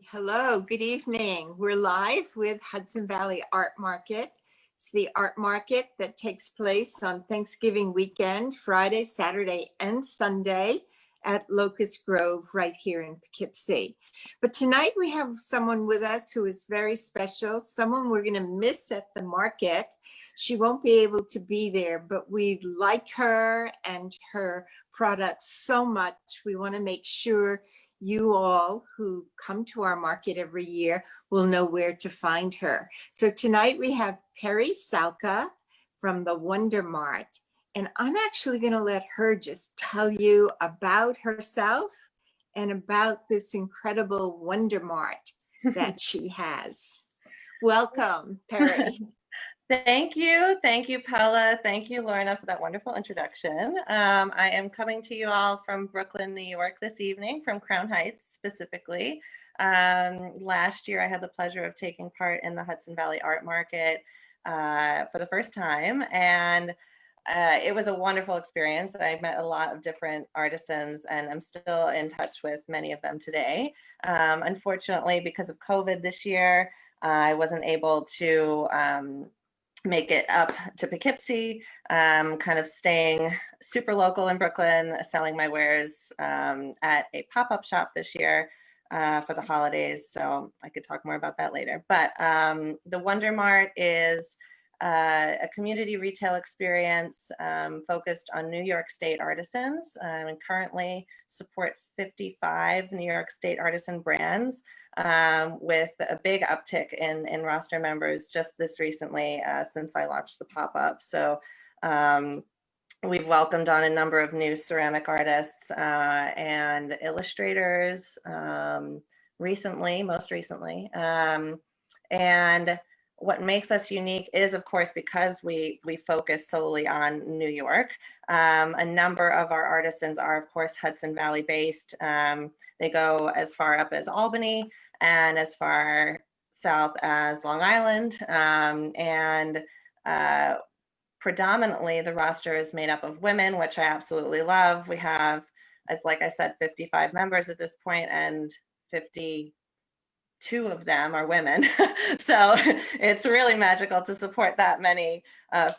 Hello, good evening. We're live with Hudson Valley Art Market. It's the art market that takes place on Thanksgiving weekend, Friday, Saturday, and Sunday at Locust Grove right here in Poughkeepsie. But tonight we have someone with us who is very special, someone we're going to miss at the market. She won't be able to be there, but we like her and her products so much. We want to make sure you all who come to our market every year will know where to find her. So tonight we have Perri Salka from the Wondermart, and I'm actually going to let her just tell you about herself and about this incredible Wondermart that she has. Welcome, Perri. Thank you, Paula. Thank you, Lorna, for that wonderful introduction. I am coming to you all from Brooklyn, New York this evening, from Crown Heights specifically. Last year, I had the pleasure of taking part in the Hudson Valley Art Market for the first time, and it was a wonderful experience. I met a lot of different artisans, and I'm still in touch with many of them today. Unfortunately, because of COVID this year, I wasn't able to make it up to Poughkeepsie, kind of staying super local in Brooklyn, selling my wares at a pop-up shop this year for the holidays. So I could talk more about that later. But the Wondermart is a community retail experience focused on New York State artisans, and currently support 55 New York State artisan brands, with a big uptick in roster members just this recently since I launched the pop-up. So we've welcomed on a number of new ceramic artists and illustrators most recently. And what makes us unique is, of course, because we focus solely on New York. A number of our artisans are, of course, Hudson Valley based. They go as far up as Albany and as far south as Long Island. And predominantly the roster is made up of women, which I absolutely love. We have, like I said, 55 members at this point, and 52 of them are women. So it's really magical to support that many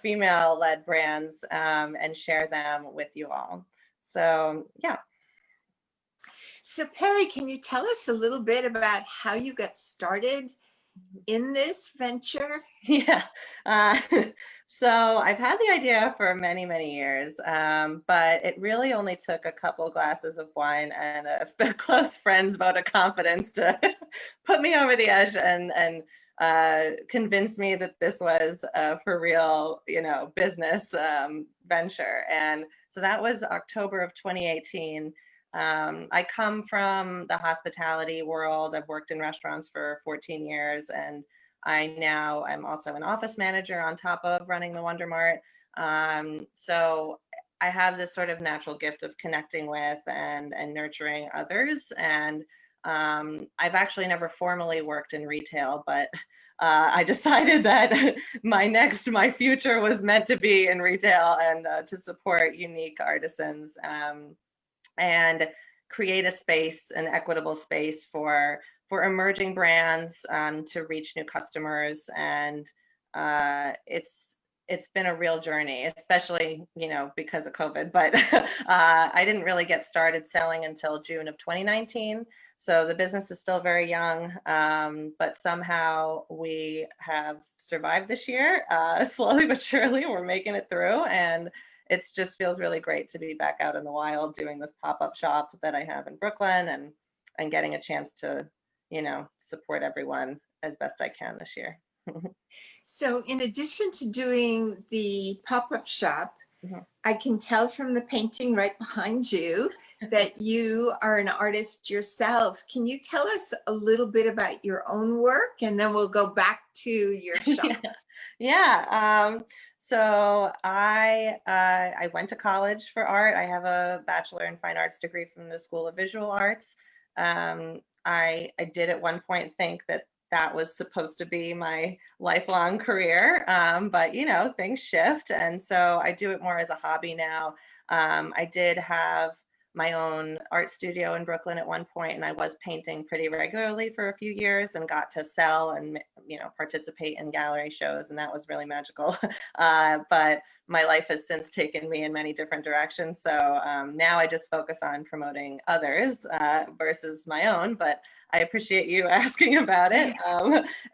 female-led brands and share them with you all. So yeah. So Perri, can you tell us a little bit about how you got started in this venture? Yeah. So I've had the idea for many, many years, but it really only took a couple glasses of wine and a close friend's vote of confidence to put me over the edge and convince me that this was a for real, business venture. And so that was October of 2018. I come from the hospitality world. I've worked in restaurants for 14 years, and I now am also an office manager on top of running the Wondermart. So I have this sort of natural gift of connecting with and nurturing others. And I've actually never formally worked in retail, but I decided that my future was meant to be in retail and to support unique artisans. And create a space, an equitable space for emerging brands to reach new customers. And it's been a real journey, especially, because of COVID, but I didn't really get started selling until June of 2019. So the business is still very young, but somehow we have survived this year, slowly but surely. We're making it through, and it just feels really great to be back out in the wild doing this pop-up shop that I have in Brooklyn, and getting a chance to, support everyone as best I can this year. So in addition to doing the pop-up shop, I can tell from the painting right behind you that you are an artist yourself. Can you tell us a little bit about your own work, and then we'll go back to your shop? Yeah. So I went to college for art. I have a Bachelor in Fine Arts degree from the School of Visual Arts. I did at one point think that was supposed to be my lifelong career, but things shift, and so I do it more as a hobby now. I did have my own art studio in Brooklyn at one point, and I was painting pretty regularly for a few years and got to sell and, you know, participate in gallery shows, and that was really magical. But my life has since taken me in many different directions. So now I just focus on promoting others versus my own, but I appreciate you asking about it.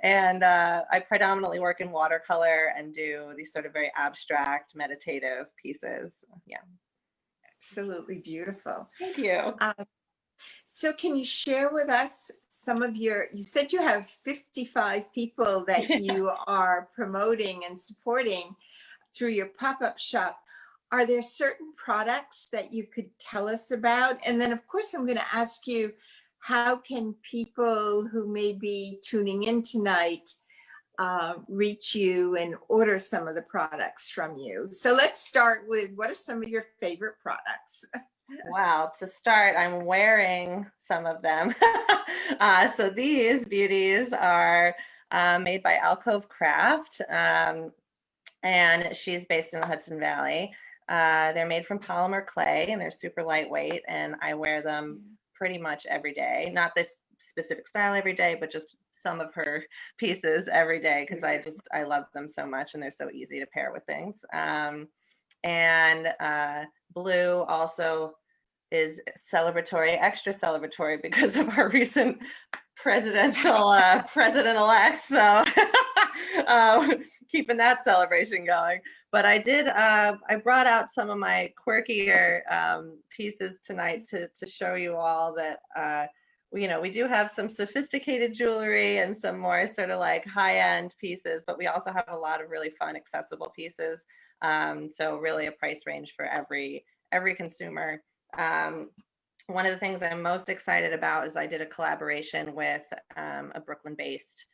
And I predominantly work in watercolor and do these sort of very abstract meditative pieces. Yeah. Absolutely beautiful. Thank you. So can you share with us some of you said you have 55 people that you are promoting and supporting through your pop-up shop. Are there certain products that you could tell us about? And then of course, I'm going to ask you, how can people who may be tuning in tonight reach you and order some of the products from you? So let's start with, what are some of your favorite products? Wow, to start, I'm wearing some of them. So these beauties are made by Alcove Craft, and she's based in the Hudson Valley. They're made from polymer clay, and they're super lightweight, and I wear them pretty much every day. Not this specific style every day, but just some of her pieces every day, because I love them so much, and they're so easy to pair with things. And blue also is celebratory, extra celebratory, because of our recent presidential president-elect. So keeping that celebration going. But I did, I brought out some of my quirkier pieces tonight to show you all that, you know, we do have some sophisticated jewelry and some more sort of like high-end pieces, but we also have a lot of really fun, accessible pieces. So really a price range for every consumer. One of the things I'm most excited about is I did a collaboration with a Brooklyn-based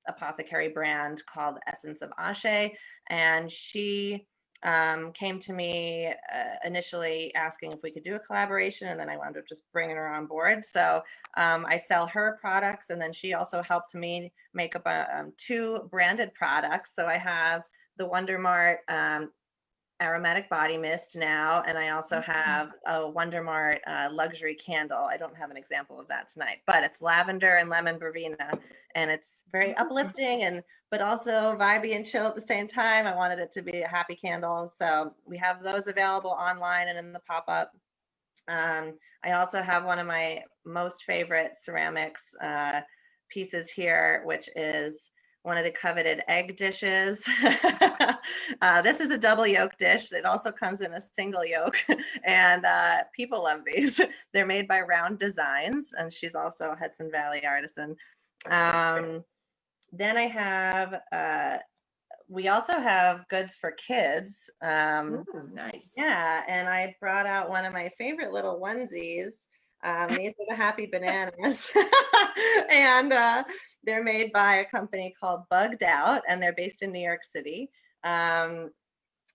apothecary brand called Essence of Ashe, and she came to me initially asking if we could do a collaboration, and then I wound up just bringing her on board. So I sell her products, and then she also helped me make up 2 branded products. So I have the Wondermart aromatic body mist now, and I also have a Wondermart luxury candle. I don't have an example of that tonight, but it's lavender and lemon verbena, and it's very uplifting and but also vibey and chill at the same time. I wanted it to be a happy candle, so we have those available online and in the pop-up. I also have one of my most favorite ceramics pieces here, which is one of the coveted egg dishes. This is a double yolk dish. It also comes in a single yolk, and people love these. They're made by Round Designs, and she's also a Hudson Valley artisan. Then I have, we also have goods for kids. Ooh, nice. Yeah, and I brought out one of my favorite little onesies. These are the Happy Bananas. And they're made by a company called Bugged Out, and they're based in New York City.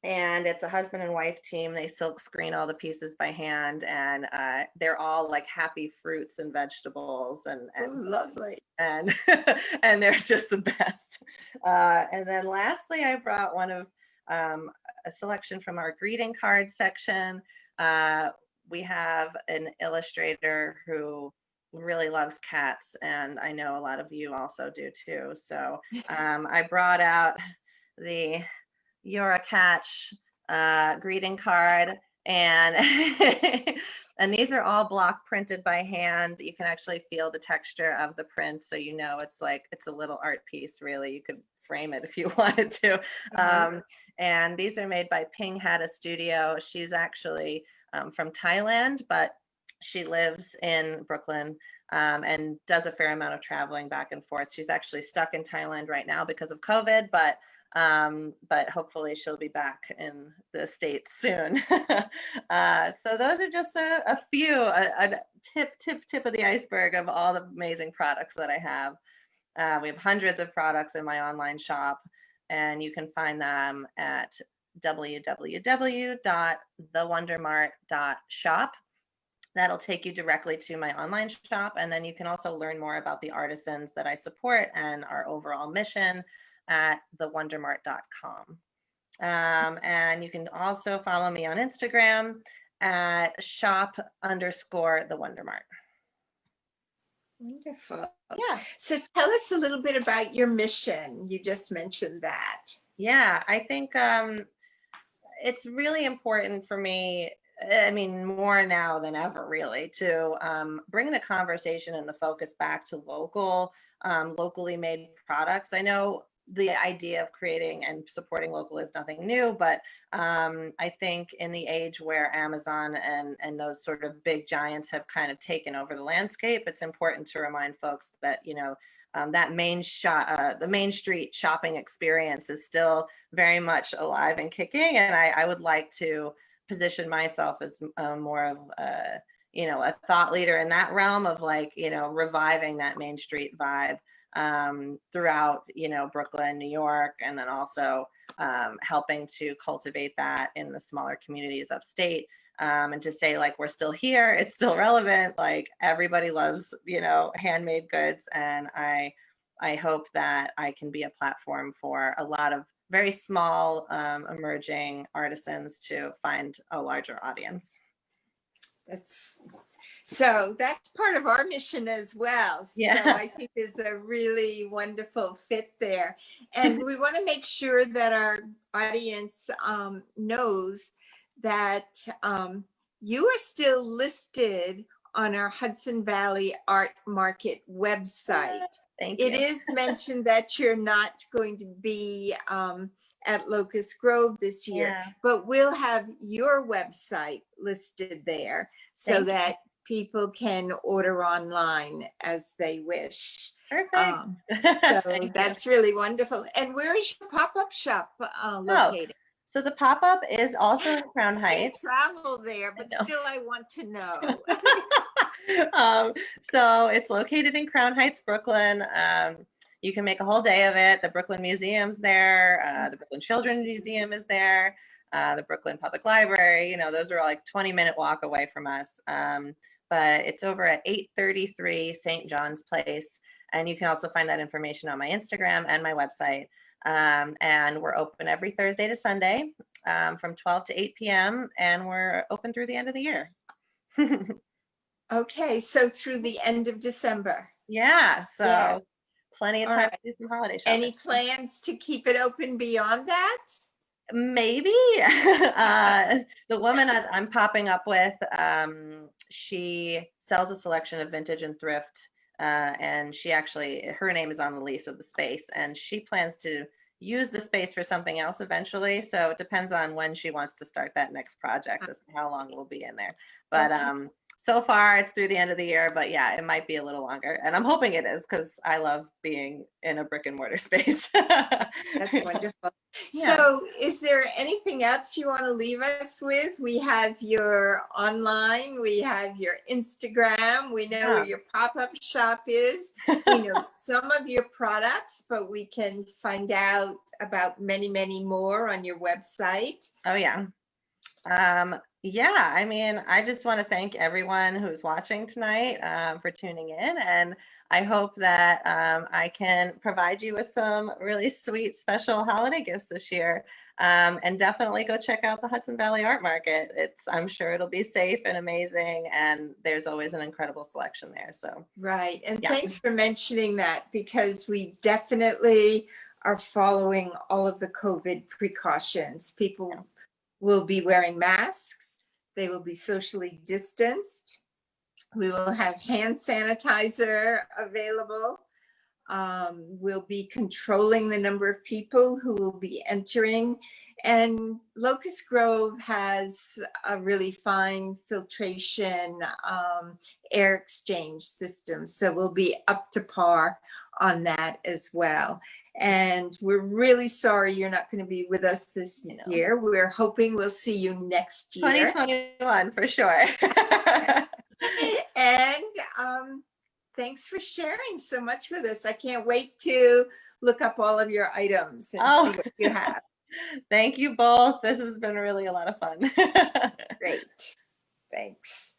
And it's a husband and wife team. They silk screen all the pieces by hand, and they're all like happy fruits and vegetables and Ooh, lovely. and and they're just the best. And then lastly, I brought one of a selection from our greeting card section. We have an illustrator who really loves cats, and I know a lot of you also do too. So I brought out the You're a Catch greeting card, and and these are all block printed by hand. You can actually feel the texture of the print, so you know it's like it's a little art piece. Really, you could frame it if you wanted to. And these are made by Ping Hada Studio. She's actually from Thailand, but she lives in Brooklyn and does a fair amount of traveling back and forth. She's actually stuck in Thailand right now because of COVID, but hopefully she'll be back in the States soon. So those are just a few, a tip of the iceberg of all the amazing products that I have. We have hundreds of products in my online shop, and you can find them at www.thewondermart.shop. That'll take you directly to my online shop, and then you can also learn more about the artisans that I support and our overall mission at thewondermart.com. And you can also follow me on Instagram at shop_the Wondermart. Wonderful. Yeah. So tell us a little bit about your mission. You just mentioned that. Yeah, I think it's really important for me, I mean, more now than ever, really, to bring the conversation and the focus back to locally made products. I know the idea of creating and supporting local is nothing new, but I think in the age where Amazon and those sort of big giants have kind of taken over the landscape, it's important to remind folks that, that the Main Street shopping experience is still very much alive and kicking. And I would like to position myself as more of a thought leader in that realm of reviving that Main Street vibe throughout, Brooklyn, New York, and then also helping to cultivate that in the smaller communities upstate. And to say we're still here, it's still relevant. Everybody loves, handmade goods. And I hope that I can be a platform for a lot of very small emerging artisans to find a larger audience. So that's part of our mission as well. Yeah. So I think there's a really wonderful fit there. And we want to make sure that our audience knows that you are still listed on our Hudson Valley Art Market website. Thank you. It is mentioned that you're not going to be at Locust Grove this year, but we'll have your website listed there so that people can order online as they wish. Perfect. So that's really wonderful. And where is your pop-up shop located? So the pop-up is also in Crown Heights. I travel there, but still I want to know. So it's located in Crown Heights, Brooklyn. You can make a whole day of it. The Brooklyn Museum's there. The Brooklyn Children's Museum is there. The Brooklyn Public Library. Those are all 20-minute walk away from us. But it's over at 833 St. John's Place. And you can also find that information on my Instagram and my website. And we're open every Thursday to Sunday from 12 to 8 p.m. And we're open through the end of the year. Okay, so through the end of December. Yeah, so plenty of time to do some holiday shopping. Any plans to keep it open beyond that? Maybe. The woman I'm popping up with, she sells a selection of vintage and thrift, and her name is on the lease of the space, and she plans to use the space for something else eventually. So it depends on when she wants to start that next project as to how long we'll be in there. But so far it's through the end of the year, but yeah, it might be a little longer. And I'm hoping it is because I love being in a brick and mortar space. That's wonderful. Yeah. So is there anything else you want to leave us with? We have your online, we have your Instagram, we know where your pop-up shop is. We know some of your products, but we can find out about many, many more on your website. Oh, yeah. Yeah, I mean, I just want to thank everyone who's watching tonight for tuning in. And I hope that I can provide you with some really sweet, special holiday gifts this year. And definitely go check out the Hudson Valley Art Market. I'm sure it'll be safe and amazing. And there's always an incredible selection there. So right. And thanks for mentioning that, because we definitely are following all of the COVID precautions. People will be wearing masks. They will be socially distanced. We will have hand sanitizer available. We'll be controlling the number of people who will be entering. And Locust Grove has a really fine filtration air exchange system. So we'll be up to par on that as well. And we're really sorry you're not going to be with us this year. We're hoping we'll see you next year. 2021 for sure. And thanks for sharing so much with us. I can't wait to look up all of your items and see what you have. Thank you both. This has been really a lot of fun. Great. Thanks.